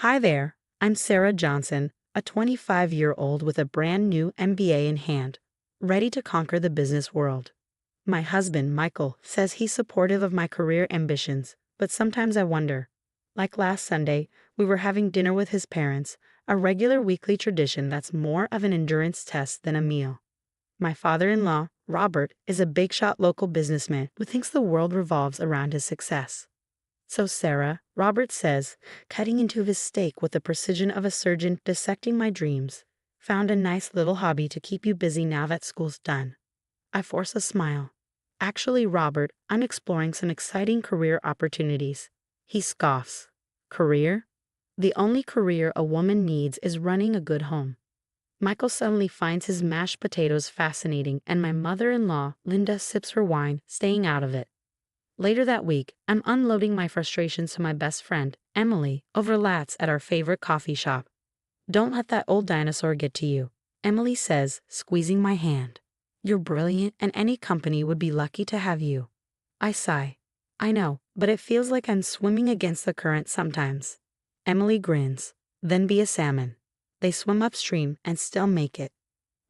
Hi there, I'm Sarah Johnson, a 25-year-old with a brand new MBA in hand, ready to conquer the business world. My husband, Michael, says he's supportive of my career ambitions, but sometimes I wonder. Like last Sunday, we were having dinner with his parents, a regular weekly tradition that's more of an endurance test than a meal. My father-in-law, Robert, is a big-shot local businessman who thinks the world revolves around his success. So Sarah, Robert says, cutting into his steak with the precision of a surgeon dissecting my dreams, found a nice little hobby to keep you busy now that school's done. I force a smile. Actually, Robert, I'm exploring some exciting career opportunities. He scoffs. Career? The only career a woman needs is running a good home. Michael suddenly finds his mashed potatoes fascinating, and my mother-in-law, Linda, sips her wine, staying out of it. Later that week, I'm unloading my frustrations to my best friend, Emily, over lattes at our favorite coffee shop. Don't let that old dinosaur get to you, Emily says, squeezing my hand. You're brilliant, and any company would be lucky to have you. I sigh. I know, but it feels like I'm swimming against the current sometimes. Emily grins. Then be a salmon. They swim upstream and still make it.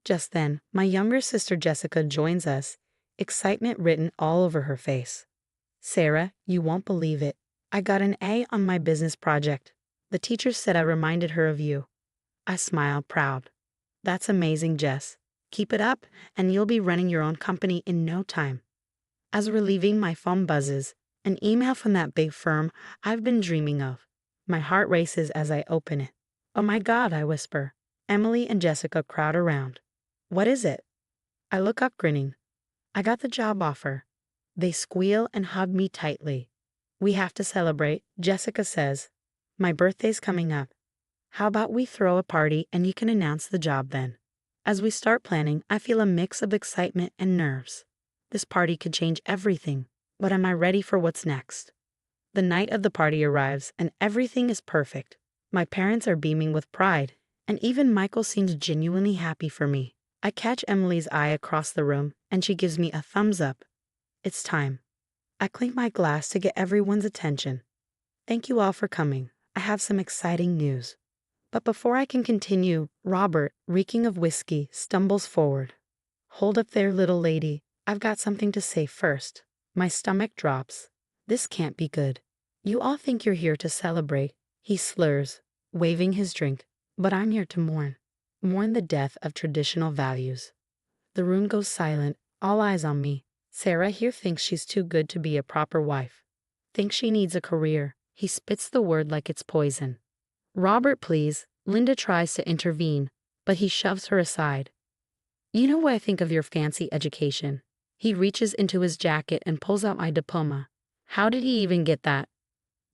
Just then, my younger sister Jessica joins us, excitement written all over her face. Sarah, you won't believe it. I got an A on my business project. The teacher said I reminded her of you. I smile, proud. That's amazing, Jess. Keep it up, and you'll be running your own company in no time. As we're leaving, my phone buzzes. An email from that big firm I've been dreaming of. My heart races as I open it. Oh my God, I whisper. Emily and Jessica crowd around. What is it? I look up, grinning. I got the job offer. They squeal and hug me tightly. We have to celebrate, Jessica says. My birthday's coming up. How about we throw a party and you can announce the job then? As we start planning, I feel a mix of excitement and nerves. This party could change everything, but am I ready for what's next? The night of the party arrives and everything is perfect. My parents are beaming with pride, and even Michael seems genuinely happy for me. I catch Emily's eye across the room, and she gives me a thumbs up. It's time. I clink my glass to get everyone's attention. Thank you all for coming. I have some exciting news. But before I can continue, Robert, reeking of whiskey, stumbles forward. Hold up there, little lady. I've got something to say first. My stomach drops. This can't be good. You all think you're here to celebrate. He slurs, waving his drink. But I'm here to mourn. Mourn the death of traditional values. The room goes silent, all eyes on me. Sarah here thinks she's too good to be a proper wife. Thinks she needs a career. He spits the word like it's poison. Robert, please. Linda tries to intervene, but he shoves her aside. You know what I think of your fancy education? He reaches into his jacket and pulls out my diploma. How did he even get that?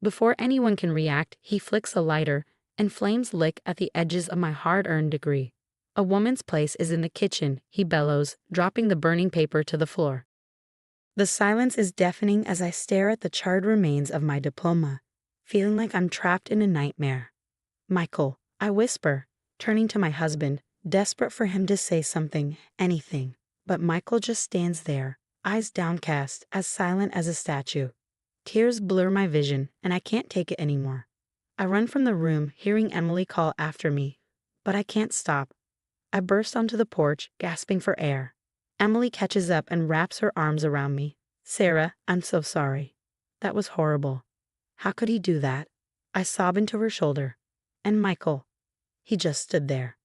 Before anyone can react, he flicks a lighter, and flames lick at the edges of my hard-earned degree. A woman's place is in the kitchen, he bellows, dropping the burning paper to the floor. The silence is deafening as I stare at the charred remains of my diploma, feeling like I'm trapped in a nightmare. Michael, I whisper, turning to my husband, desperate for him to say something, anything. But Michael just stands there, eyes downcast, as silent as a statue. Tears blur my vision, and I can't take it anymore. I run from the room, hearing Emily call after me. But I can't stop. I burst onto the porch, gasping for air. Emily catches up and wraps her arms around me. Sarah, I'm so sorry. That was horrible. How could he do that? I sob into her shoulder. And Michael. He just stood there.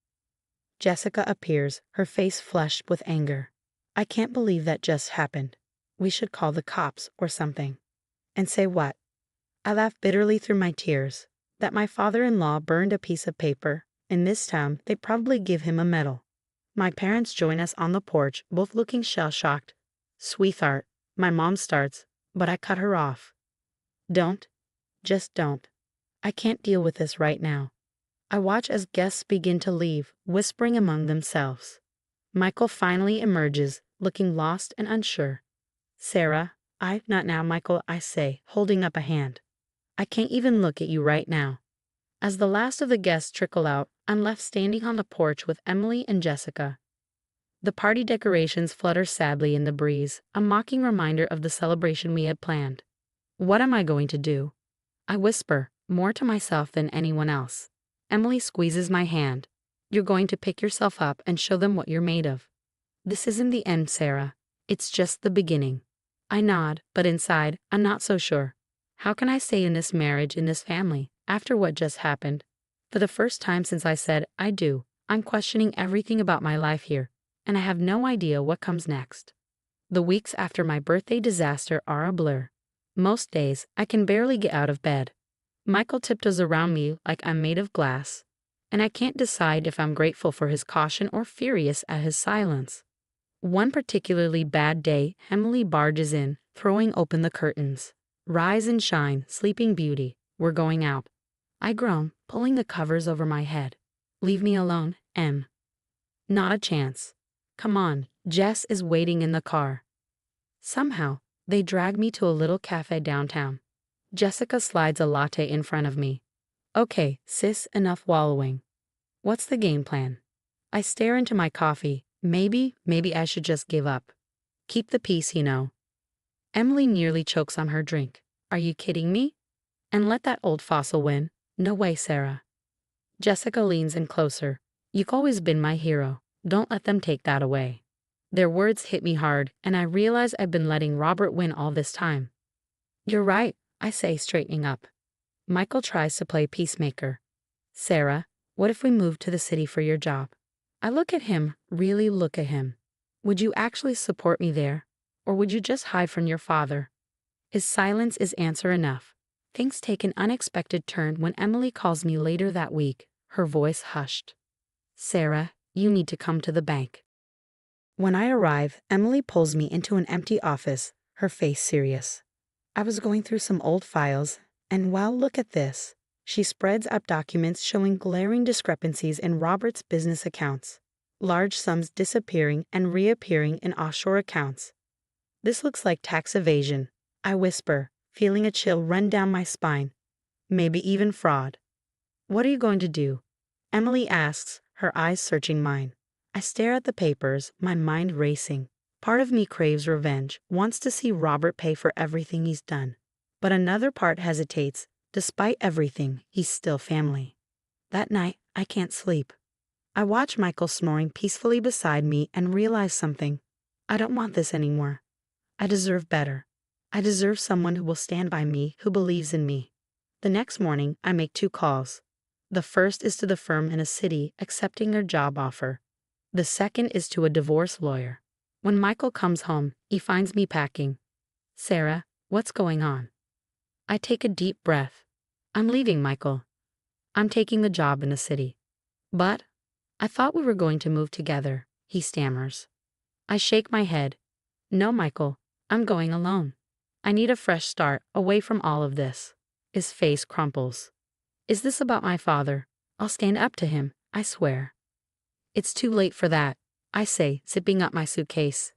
Jessica appears, her face flushed with anger. I can't believe that just happened. We should call the cops or something. And say what? I laugh bitterly through my tears. That my father-in-law burned a piece of paper. In this town, they'd probably give him a medal. My parents join us on the porch, both looking shell-shocked. Sweetheart, my mom starts, but I cut her off. Don't. Just don't. I can't deal with this right now. I watch as guests begin to leave, whispering among themselves. Michael finally emerges, looking lost and unsure. Sarah, not now, Michael, I say, holding up a hand. I can't even look at you right now. As the last of the guests trickle out, I'm left standing on the porch with Emily and Jessica. The party decorations flutter sadly in the breeze, a mocking reminder of the celebration we had planned. What am I going to do? I whisper, more to myself than anyone else. Emily squeezes my hand. You're going to pick yourself up and show them what you're made of. This isn't the end, Sarah. It's just the beginning. I nod, but inside, I'm not so sure. How can I stay in this marriage, in this family, after what just happened? For the first time since I said I do, I'm questioning everything about my life here, and I have no idea what comes next. The weeks after my birthday disaster are a blur. Most days, I can barely get out of bed. Michael tiptoes around me like I'm made of glass, and I can't decide if I'm grateful for his caution or furious at his silence. One particularly bad day, Emily barges in, throwing open the curtains. Rise and shine, sleeping beauty, we're going out. I groan, pulling the covers over my head. Leave me alone, Em. Not a chance. Come on, Jess is waiting in the car. Somehow, they drag me to a little cafe downtown. Jessica slides a latte in front of me. Okay, sis, enough wallowing. What's the game plan? I stare into my coffee. Maybe I should just give up. Keep the peace, you know. Emily nearly chokes on her drink. Are you kidding me? And let that old fossil win? No way, Sarah. Jessica leans in closer. You've always been my hero. Don't let them take that away. Their words hit me hard, and I realize I've been letting Robert win all this time. You're right, I say, straightening up. Michael tries to play peacemaker. Sarah, what if we moved to the city for your job? I look at him, really look at him. Would you actually support me there? Or would you just hide from your father? Is silence is answer enough? Things take an unexpected turn when Emily calls me later that week, her voice hushed. Sarah, you need to come to the bank. When I arrive, Emily pulls me into an empty office, her face serious. I was going through some old files, and well, look at this. She spreads up documents showing glaring discrepancies in Robert's business accounts. Large sums disappearing and reappearing in offshore accounts. This looks like tax evasion, I whisper, feeling a chill run down my spine. Maybe even fraud. What are you going to do? Emily asks, her eyes searching mine. I stare at the papers, my mind racing. Part of me craves revenge, wants to see Robert pay for everything he's done. But another part hesitates. Despite everything, he's still family. That night, I can't sleep. I watch Michael snoring peacefully beside me and realize something. I don't want this anymore. I deserve better. I deserve someone who will stand by me, who believes in me. The next morning, I make 2 calls. The first is to the firm in a city accepting their job offer. The second is to a divorce lawyer. When Michael comes home, he finds me packing. Sarah, what's going on? I take a deep breath. I'm leaving, Michael. I'm taking the job in the city. But I thought we were going to move together, he stammers. I shake my head. No, Michael, I'm going alone. I need a fresh start, away from all of this. His face crumples. Is this about my father? I'll stand up to him, I swear. It's too late for that, I say, zipping up my suitcase.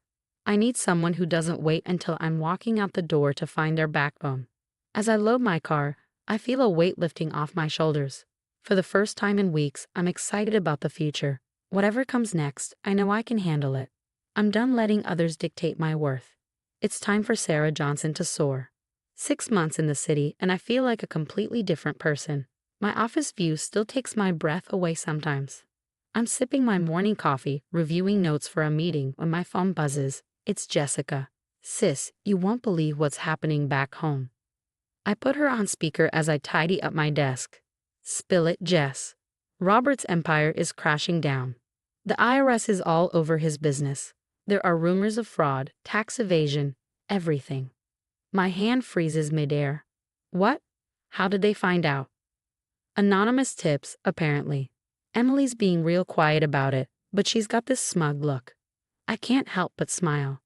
I need someone who doesn't wait until I'm walking out the door to find their backbone. As I load my car, I feel a weight lifting off my shoulders. For the first time in weeks, I'm excited about the future. Whatever comes next, I know I can handle it. I'm done letting others dictate my worth. It's time for Sarah Johnson to soar. 6 months in the city, and I feel like a completely different person. My office view still takes my breath away sometimes. I'm sipping my morning coffee, reviewing notes for a meeting when my phone buzzes. It's Jessica. Sis, you won't believe what's happening back home. I put her on speaker as I tidy up my desk. Spill it, Jess. Robert's empire is crashing down. The IRS is all over his business. There are rumors of fraud, tax evasion, everything. My hand freezes midair. What? How did they find out? Anonymous tips, apparently. Emily's being real quiet about it, but she's got this smug look. I can't help but smile.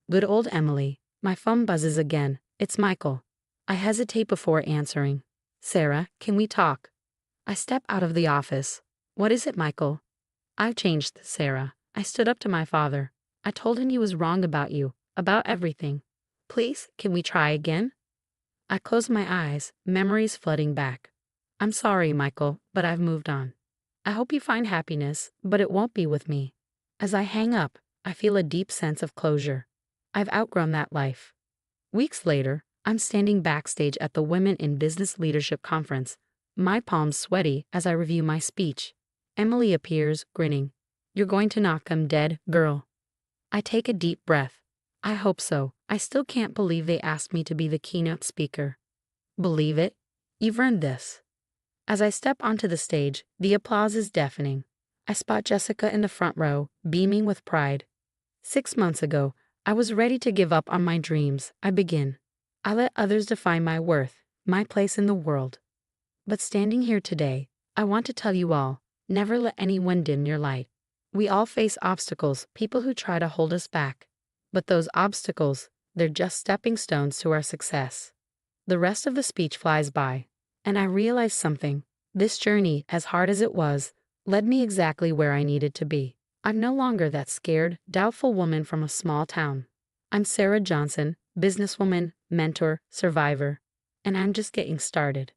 Good old Emily. My phone buzzes again. It's Michael. I hesitate before answering. Sarah, can we talk? I step out of the office. What is it, Michael? I've changed, Sarah. I stood up to my father. I told him he was wrong about you, about everything. Please, can we try again? I close my eyes, memories flooding back. I'm sorry, Michael, but I've moved on. I hope you find happiness, but it won't be with me. As I hang up, I feel a deep sense of closure. I've outgrown that life. Weeks later, I'm standing backstage at the Women in Business Leadership Conference, my palms sweaty as I review my speech. Emily appears, grinning. "You're going to knock 'em dead, girl." I take a deep breath. I hope so. I still can't believe they asked me to be the keynote speaker. Believe it? You've earned this. As I step onto the stage, the applause is deafening. I spot Jessica in the front row, beaming with pride. 6 months ago, I was ready to give up on my dreams. I begin. I let others define my worth, my place in the world. But standing here today, I want to tell you all, never let anyone dim your light. We all face obstacles, people who try to hold us back. But those obstacles, they're just stepping stones to our success. The rest of the speech flies by, and I realize something. This journey, as hard as it was, led me exactly where I needed to be. I'm no longer that scared, doubtful woman from a small town. I'm Sarah Johnson, businesswoman, mentor, survivor, and I'm just getting started.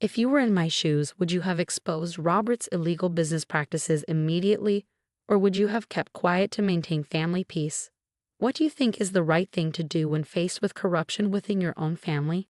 If you were in my shoes, would you have exposed Robert's illegal business practices immediately, or would you have kept quiet to maintain family peace? What do you think is the right thing to do when faced with corruption within your own family?